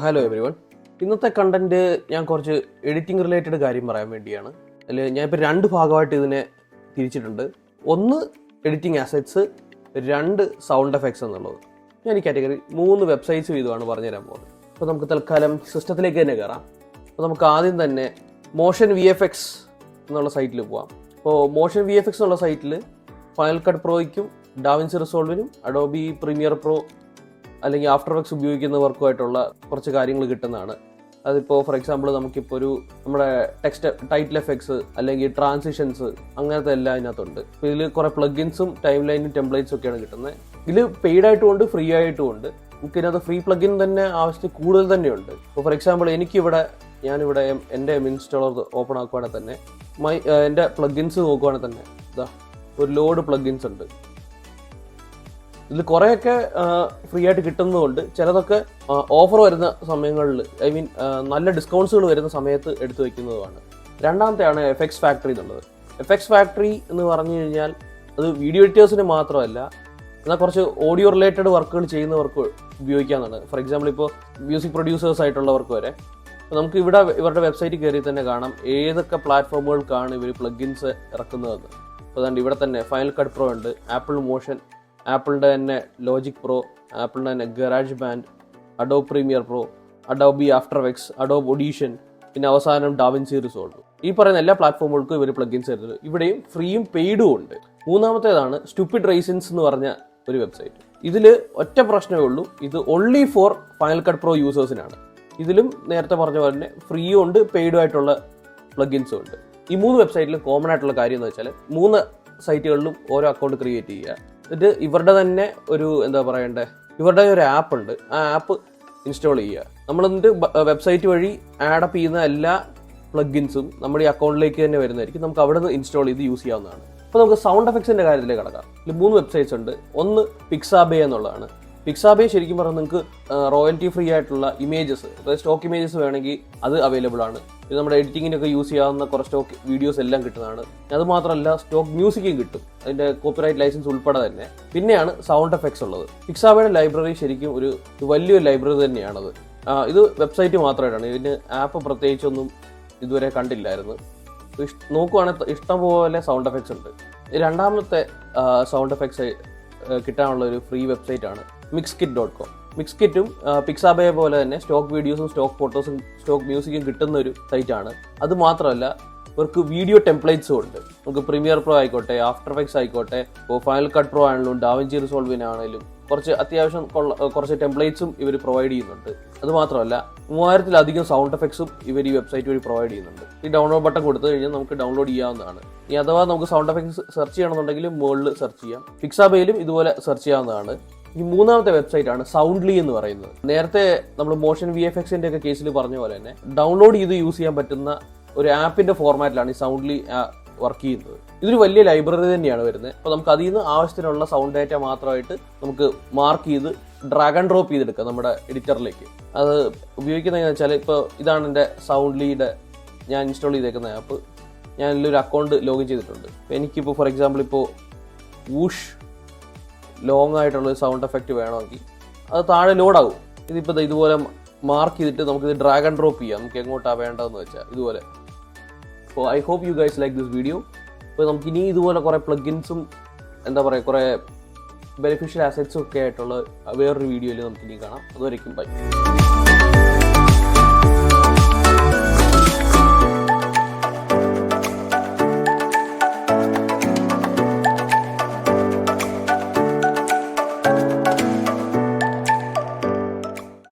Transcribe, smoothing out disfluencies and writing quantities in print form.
Hello every one. ഇന്നത്തെ content ഞാൻ കുറച്ച് എഡിറ്റിംഗ് റിലേറ്റഡ് കാര്യം പറയാൻ വേണ്ടിയാണ്. അതിൽ ഞാനിപ്പോൾ രണ്ട് ഭാഗമായിട്ട് ഇതിനെ തിരിച്ചിട്ടുണ്ട്. ഒന്ന് എഡിറ്റിംഗ് അസറ്റ്സ്, രണ്ട് സൗണ്ട് എഫക്ട്സ് എന്നുള്ളത്. ഞാൻ ഈ കാറ്റഗറി 3 വെബ്സൈറ്റ്സ് വീതമാണ് പറഞ്ഞുതരാൻ പോകുന്നത്. അപ്പോൾ നമുക്ക് തൽക്കാലം സിസ്റ്റത്തിലേക്ക് തന്നെ കയറാം. അപ്പോൾ നമുക്ക് ആദ്യം തന്നെ മോഷൻ VFX എന്നുള്ള സൈറ്റിൽ പോവാം. അപ്പോൾ മോഷൻ VFX എന്നുള്ള സൈറ്റിൽ ഫൈനൽ കട്ട് പ്രോയ്ക്കും ഡാവിൻസി റിസോൾവിനും അഡോബി പ്രീമിയർ പ്രോ അല്ലെങ്കിൽ ആഫ്റ്റർ എഫക്ട്സ് ഉപയോഗിക്കുന്നവർക്കുമായിട്ടുള്ള കുറച്ച് കാര്യങ്ങൾ കിട്ടുന്നതാണ്. അതിപ്പോൾ ഫോർ എക്സാമ്പിൾ നമുക്കിപ്പോൾ നമ്മുടെ ടെക്സ്റ്റ് ടൈറ്റിൽ എഫക്ട്സ് അല്ലെങ്കിൽ ട്രാൻസിഷൻസ് അങ്ങനത്തെ എല്ലാം അതിനകത്തുണ്ട്. അപ്പോൾ ഇതിൽ കുറേ പ്ലഗിൻസും ടൈം ലൈനും ടെംപ്ലേറ്റ്സും ഒക്കെയാണ് കിട്ടുന്നത്. ഇതിൽ പെയ്ഡ് ആയിട്ടുമുണ്ട്, ഫ്രീ ആയിട്ടുമുണ്ട്. നമുക്കിതിനകത്ത് ഫ്രീ പ്ലഗിൻ തന്നെ ആവശ്യത്തിൽ കൂടുതൽ തന്നെയുണ്ട്. ഇപ്പോൾ ഫോർ എക്സാമ്പിൾ ഞാനിവിടെ എൻ്റെ ഇൻസ്റ്റാളർ ഓപ്പൺ ആക്കുവാണെങ്കിൽ തന്നെ എൻ്റെ പ്ലഗിൻസ് നോക്കുവാണെങ്കിൽ തന്നെ ഒരു ലോഡ് പ്ലഗിൻസ് ഉണ്ട്. ഇതിൽ കുറേയൊക്കെ ഫ്രീ ആയിട്ട് കിട്ടുന്നതുകൊണ്ട് ചിലതൊക്കെ ഓഫർ വരുന്ന സമയങ്ങളിൽ നല്ല ഡിസ്കൗണ്ട്സുകൾ വരുന്ന സമയത്ത് എടുത്തു വയ്ക്കുന്നതുമാണ്. രണ്ടാമത്തെയാണ് എഫക്ട്സ് ഫാക്ടറി എന്നുള്ളത്. എഫക്ട്സ് ഫാക്ടറി എന്ന് പറഞ്ഞു കഴിഞ്ഞാൽ അത് വീഡിയോ എഡിറ്റേഴ്സിന് മാത്രമല്ല, എന്നാൽ കുറച്ച് ഓഡിയോ റിലേറ്റഡ് വർക്കുകൾ ചെയ്യുന്നവർക്ക് ഉപയോഗിക്കാവുന്നതാണ്. ഫോർ എക്സാമ്പിൾ ഇപ്പോൾ മ്യൂസിക് പ്രൊഡ്യൂസേഴ്സ് ആയിട്ടുള്ളവർക്ക് വരെ നമുക്ക് ഇവരുടെ വെബ്സൈറ്റിൽ കയറി തന്നെ കാണാം ഏതൊക്കെ പ്ലാറ്റ്ഫോമുകൾക്കാണ് ഇവർ പ്ലഗിൻസ് ഇറക്കുന്നതെന്ന്. അപ്പോൾ അതുകൊണ്ട് ഇവിടെ തന്നെ ഫൈനൽ കട്ട് പ്രോ ഉണ്ട്, ആപ്പിൾ മോഷൻ, ആപ്പിളിൻ്റെ തന്നെ ലോജിക് പ്രോ, ആപ്പിളിൻ്റെ തന്നെ garage band, Adobe premier pro, Adobe after effects, Adobe audition, പിന്നെ അവസാനം ഡാവിൻസി റിസോൾവ്. ഈ പറയുന്ന എല്ലാ പ്ലാറ്റ്ഫോമുകൾക്കും ഇവർ പ്ലഗിൻസ് തരുന്നത്. ഇവിടെയും ഫ്രീയും പെയ്ഡും ഉണ്ട്. മൂന്നാമത്തേതാണ് സ്റ്റുപ്പിഡ് റൈസിൻസ് എന്ന് പറഞ്ഞ ഒരു വെബ്സൈറ്റ്. ഇതിൽ ഒറ്റ പ്രശ്നമേ ഉള്ളൂ, ഇത് only for Final Cut Pro യൂസേഴ്സിനാണ്. ഇതിലും നേരത്തെ പറഞ്ഞ പോലെ തന്നെ ഫ്രീയും ഉണ്ട്, പെയ്ഡും ആയിട്ടുള്ള പ്ലഗിൻസും ഉണ്ട്. ഈ 3 വെബ്സൈറ്റിലും കോമൺ ആയിട്ടുള്ള കാര്യം എന്ന് വെച്ചാൽ 3 സൈറ്റുകളിലും ഓരോ അക്കൗണ്ട് ക്രിയേറ്റ് ചെയ്യുക. എന്നിട്ട് ഇവരുടെ തന്നെ ഇവരുടെ ഒരു ആപ്പ് ഉണ്ട്. ആ ആപ്പ് ഇൻസ്റ്റാൾ ചെയ്യുക. നമ്മൾ എന്നിട്ട് വെബ്സൈറ്റ് വഴി ആഡപ്പ് ചെയ്യുന്ന എല്ലാ പ്ലഗിൻസും നമ്മുടെ ഈ അക്കൗണ്ടിലേക്ക് തന്നെ വരുന്നതായിരിക്കും. നമുക്ക് അവിടെ നിന്ന് ഇൻസ്റ്റാൾ ചെയ്ത് യൂസ് ചെയ്യാവുന്നതാണ്. അപ്പോൾ നമുക്ക് സൗണ്ട് എഫക്ട്സിന്റെ കാര്യത്തിലേക്ക് കടക്കാം. ഇതിൽ 3 വെബ്സൈറ്റ്സ് ഉണ്ട്. ഒന്ന് പിക്സാബേ എന്നുള്ളതാണ്. പിക്സാബേ ശരിക്കും പറഞ്ഞാൽ നിങ്ങൾക്ക് റോയൽറ്റി ഫ്രീ ആയിട്ടുള്ള ഇമേജസ്, അതായത് സ്റ്റോക്ക് ഇമേജസ് വേണമെങ്കിൽ അത് അവൈലബിൾ ആണ്. ഇത് നമ്മുടെ എഡിറ്റിങ്ങിനൊക്കെ യൂസ് ചെയ്യാവുന്ന കുറച്ച് സ്റ്റോക്ക് വീഡിയോസ് എല്ലാം കിട്ടുന്നതാണ്. അത് മാത്രമല്ല സ്റ്റോക്ക് മ്യൂസിക്കും കിട്ടും, അതിന്റെ കോപ്പിറൈറ്റ് ലൈസൻസ് ഉൾപ്പെടെ തന്നെ. പിന്നെയാണ് സൗണ്ട് എഫക്ട്സ് ഉള്ളത്. പിക്സാബേയുടെ ലൈബ്രറി ശരിക്കും ഒരു വലിയൊരു ലൈബ്രറി തന്നെയാണത്. ഇത് വെബ്സൈറ്റ് മാത്രമായിട്ടാണ്, ഇതിന് ആപ്പ് പ്രത്യേകിച്ചൊന്നും ഇതുവരെ കണ്ടില്ലായിരുന്നു. നോക്കുവാണെങ്കിൽ ഇഷ്ടംപോലെ സൗണ്ട് എഫക്ട്സ് ഉണ്ട്. രണ്ടാമത്തെ സൗണ്ട് എഫക്ട്സ് കിട്ടാനുള്ള ഒരു ഫ്രീ വെബ്സൈറ്റ് ആണ് mixkit.com. മിക്സ്കിറ്റും പിക്സാബയെ പോലെ തന്നെ സ്റ്റോക്ക് വീഡിയോസും സ്റ്റോക്ക് ഫോട്ടോസും സ്റ്റോക്ക് മ്യൂസിക്കും കിട്ടുന്ന ഒരു സൈറ്റാണ്. അത് മാത്രമല്ല ഇവർക്ക് വീഡിയോ ടെംപ്ലേറ്റ്സും ഉണ്ട്. നമുക്ക് പ്രീമിയർ പ്രോ ആയിക്കോട്ടെ, ആഫ്റ്റർ എഫക്ട്സ് ആയിക്കോട്ടെ, ഇപ്പോൾ ഫൈനൽ കട്ട് പ്രോ ആണെങ്കിലും ഡാവിൻസി റിസോൾവിനാണെങ്കിലും അത്യാവശ്യം കുറച്ച് ടെംപ്ലേറ്റ്സും ഇവർ പ്രൊവൈഡ് ചെയ്യുന്നുണ്ട്. അത് മാത്രമല്ല 3000-ലധികം സൗണ്ട് എഫക്ട്സും ഇവർ ഈ വെബ്സൈറ്റ് വഴി പ്രൊവൈഡ് ചെയ്യുന്നുണ്ട്. ഈ ഡൗൺലോഡ് ബട്ടൺ കൊടുത്തു കഴിഞ്ഞാൽ നമുക്ക് ഡൗൺലോഡ് ചെയ്യാവുന്നതാണ്. ഇനി അഥവാ നമുക്ക് സൗണ്ട് എഫക്ട്സ് സെർച്ച് ചെയ്യണമെന്നുണ്ടെങ്കിൽ മുകളിൽ സെർച്ച് ചെയ്യാം. പിക്സാബയിലും ഇതുപോലെ സെർച്ച് ചെയ്യാവുന്നതാണ്. ഈ മൂന്നാമത്തെ വെബ്സൈറ്റ് ആണ് സൗണ്ട്ലി എന്ന് പറയുന്നത്. നേരത്തെ നമ്മൾ മോഷൻ VFXന്റെ ഒക്കെ കേസിൽ പറഞ്ഞ പോലെ തന്നെ ഡൗൺലോഡ് ചെയ്ത് യൂസ് ചെയ്യാൻ പറ്റുന്ന ഒരു ആപ്പിന്റെ ഫോർമാറ്റിലാണ് ഈ സൗണ്ട്ലി വർക്ക് ചെയ്യുന്നത്. ഇതൊരു വലിയ ലൈബ്രറി തന്നെയാണ് വരുന്നത്. അപ്പോൾ നമുക്ക് അതിൽ നിന്ന് ആവശ്യത്തിനുള്ള സൗണ്ട് ഡാറ്റ മാത്രമായിട്ട് നമുക്ക് മാർക്ക് ചെയ്ത് ഡ്രാഗ് ആൻഡ് ഡ്രോപ്പ് ചെയ്തെടുക്കാം നമ്മുടെ എഡിറ്ററിലേക്ക്. അത് ഉപയോഗിക്കുന്നതെന്ന് വെച്ചാൽ ഇപ്പോൾ ഇതാണ് എൻ്റെ സൗണ്ട്ലിയുടെ ഞാൻ ഇൻസ്റ്റാൾ ചെയ്തേക്കുന്ന ആപ്പ്. ഞാൻ ഇതിലൊരു അക്കൗണ്ട് ലോഗിൻ ചെയ്തിട്ടുണ്ട്. എനിക്കിപ്പോൾ ഫോർ എക്സാമ്പിൾ ഇപ്പോൾ വൂഷ് ലോങ് ആയിട്ടുള്ള സൗണ്ട് എഫക്റ്റ് വേണമെങ്കിൽ അത് താഴെ ലോഡാകും. ഇതിപ്പോൾ ഇതുപോലെ മാർക്ക് ചെയ്തിട്ട് നമുക്കിത് ഡ്രാഗ് ആൻഡ് ഡ്രോപ്പ് ചെയ്യാം. നമുക്ക് എങ്ങോട്ടാണ് വേണ്ടതെന്ന് വെച്ചാൽ ഇതുപോലെ. അപ്പോൾ I hope you guys like this video. അപ്പോൾ നമുക്കിനി ഇതുപോലെ കുറേ പ്ലഗിൻസും കുറേ ബെനിഫിഷ്യൽ അസറ്റ്സും ഒക്കെ ആയിട്ടുള്ള വേറൊരു വീഡിയോയിൽ നമുക്കിനി കാണാം. അതുവരെയ്ക്കും ബൈ.